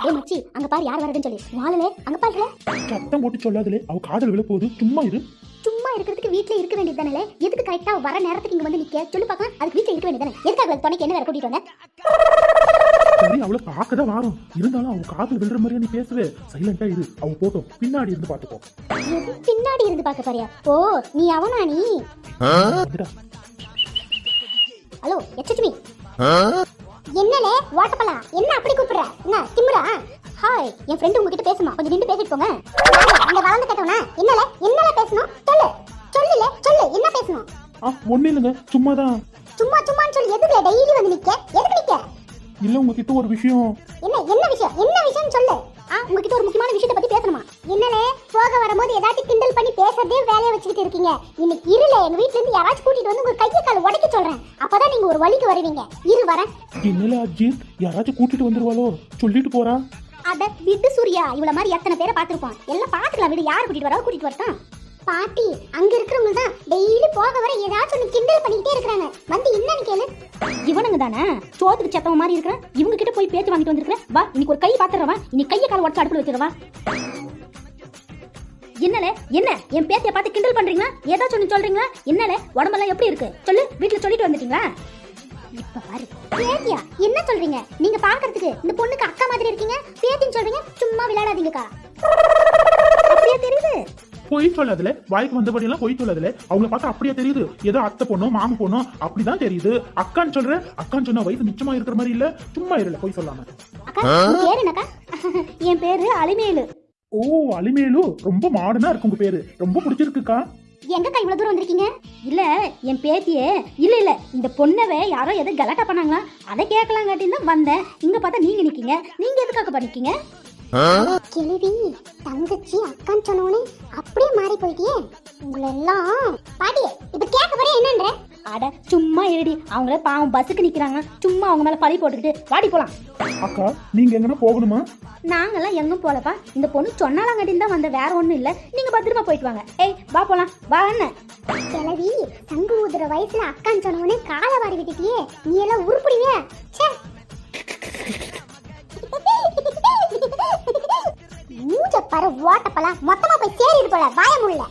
ஏ மச்சி அங்க பாரு யார் வரதுன்னு சொல்லி வாழலே அங்க பாருல. சத்தம் போட்டு சொல்லாதலே, அவ காதல் விழ போகுது. சும்மா இரு. சும்மா இருக்கிறதுக்கு வீட்ல இருக்க வேண்டியதானே? எதுக்கு கரெக்டா வர நேரத்துக்கு இங்க வந்து நிக்க சொல்லு பாக்கலாம். அதுக்கு வீட்ல இருக்க வேண்டியதானே? எதுக்காக துணைக்கு என்ன வேற கூட்டிட்டு வந்த? சரி, அவளை பார்க்கதான் வாரோம். இருந்தாலும் அவ காதல் விழுற மாதிரியா நீ பேசுவே? சைலண்டா இரு. அவ போட்டோம் பின்னாடி இருந்து பாத்துக்கோ. எது பின்னாடி இருந்து பாக்க பாரியா? ஓ நீ அவனா நீ? ஹலோ எச்சச்சுமி. என்னலே வாட்டப்பலா என்ன அப்படி கூப்பிடுற? என்ன திமிரா? ஹாய் என் ஃப்ரெண்ட் உங்ககிட்ட பேசுமா, கொஞ்சம் நின்று பேசிட்டு போங்க. அங்க வளர்ந்து கேட்டவனா என்னல என்னல பேசணும் சொல்லு. சொல்லுல சொல்லு என்ன பேசணும்? ஒண்ணு இல்லைங்க, சும்மாதான். சும்மா சும்மான்னு சொல்லி எதுக்கு டெய்லி வந்து நிக்க? எதுக்கு நிக்க? இல்ல உங்ககிட்ட ஒரு விஷயம். என்ன விஷயம்? என்ன விஷயம் சொல்லு. உங்ககிட்ட ஒரு முக்கியமான விஷயத்தை பத்தி பேசணுமா? என்னலே போக வரும்போது ஏதாச்சும் கிண்டல் பண்ணி பேசுறதே வேலையை வச்சுக்கிட்டு இருக்கீங்க. இன்னைக்கு இருல எங்க வீட்ல இருந்து யாராச்சும் கூட்டிட்டு வந்து உங்க கையை கால உடைக்க சொல்றேன். அப்பதான் நீங்க ஒரு வழிக்கு வருவீங்க. இரு வரேன். என்னல அஜித், யாராச்சும் கூட்டிட்டு வந்துருவாளோ? சொல்லிட்டு போறா. அட விடு சூர்யா, இவ்வளவு மாதிரி எத்தனை பேரை பாத்துருப்போம். எல்லாம் பாத்துக்கலாம் விடு. யார் கூட்டிட்டு வரா கூட்டிட்டு வரட்டும். பாட்டி அங்க இருக்கிறவங்க தான் டெய்லி போக வர ஏதாச்சும் ஒன்று கிண்டல் பண்ணிக்கிட்டே இருக்காங்க. வந்து என்னன்னு கேளு. இவனுங்க தானே சோத்துக்கு சத்தவ மாதிரி இருக்கிற. இவங்க கிட்ட போய் பேச்சு வாங்கிட்டு வந்திருக்கிற. வா இன்னைக்கு ஒரு கை பாத்துறவா. இன்னைக்கு கையை கால உடச்சு அடுப்புல வச்சிடவா. என்னல என்ன என் பேத்திய பார்த்து கிண்டல் பண்றீங்களா? ஏதாச்சும் ஒன்று சொல்றீங்களா? என்னல உடம்பெல்லாம் எப்படி இருக்கு சொல்லு. வீட்டுல சொல்லிட்டு வந்துட்டீங்களா? இப்ப பாரு பேத்தியா என்ன சொல்றீங்க? நீங்க பாக்குறதுக்கு இந்த பொண்ணுக்கு அக்கா மாதிரி இருக்கீங்க. பேத்தின்னு சொல்றீங்க. சும்மா விளையாடாதீங்கக்கா. அப்படியே தெரியுது. பொய் சொல்லாதுல, வாய்க்கு வந்தபடி எல்லாம் பொய் சொல்லாதுல. அவங்கள பார்த்தா அப்படியே தெரியுது. ஏதோ அத்தை பொண்ணோ மாமு பொண்ணோ அப்படிதான் தெரியுது. அக்கான்னு சொல்ற. அக்கான்னு சொன்ன வயசு நிச்சயமா இருக்கிற மாதிரி இல்ல. சும்மா இருல பொய் சொல்லாம. அக்கா உங்க பேரு என்னக்கா? என் பேரு அலிமேலு. ஓ அலிமேலு, ரொம்ப மாடர்னா இருக்கு உங்க பேரு. ரொம்ப பிடிச்சிருக்குக்கா. எங்கக்கா இவ்வளவு தூரம் வந்திருக்கீங்க? இல்ல என் பேத்தியே இல்ல இந்த பொண்ணவே யாரோ எதை கலாட்டா பண்ணாங்களா, அதை கேட்கலாங்காட்டின்னு தான் வந்தேன். இங்க பார்த்தா நீங்க நிக்கீங்க. நீங்க எதுக்காக பண்ணிக்கீங்க? கிழவி தங்கச்சி அக்கான்னு சொன்னோனே அப்படியே மாறி போயிட்டியே. உங்களெல்லாம் பாட்டி இப்ப கேட்க போறே என்னன்ற? அட சும்மா இருடி. அவங்கள பாவம் பஸ்ஸுக்கு நிக்கிறாங்க. சும்மா அவங்க மேல பழி போட்டுக்கிட்டு வாடி போலாம். அக்கா நீங்க எங்கன்னா போகணுமா? நாங்கெல்லாம் எங்கும் போலப்பா. இந்த பொண்ணு சொன்னாலாங்காட்டின்னு தான் வந்த, வேற ஒண்ணும் இல்ல. நீங்க பத்திரமா போயிட்டு வாங்க. ஏய் வா போலாம் வா. என்ன கிழவி சங்கு ஊதுற வயசுல அக்கான்னு சொன்னோனே காலை வாரி விட்டுட்டியே. நீ எல்லாம் உருப்பிடுவே. மூஞ்ச பாரு ஓட்டப்பலாம் மொத்தமா போய் சேரிடு போல வாய முள்ள.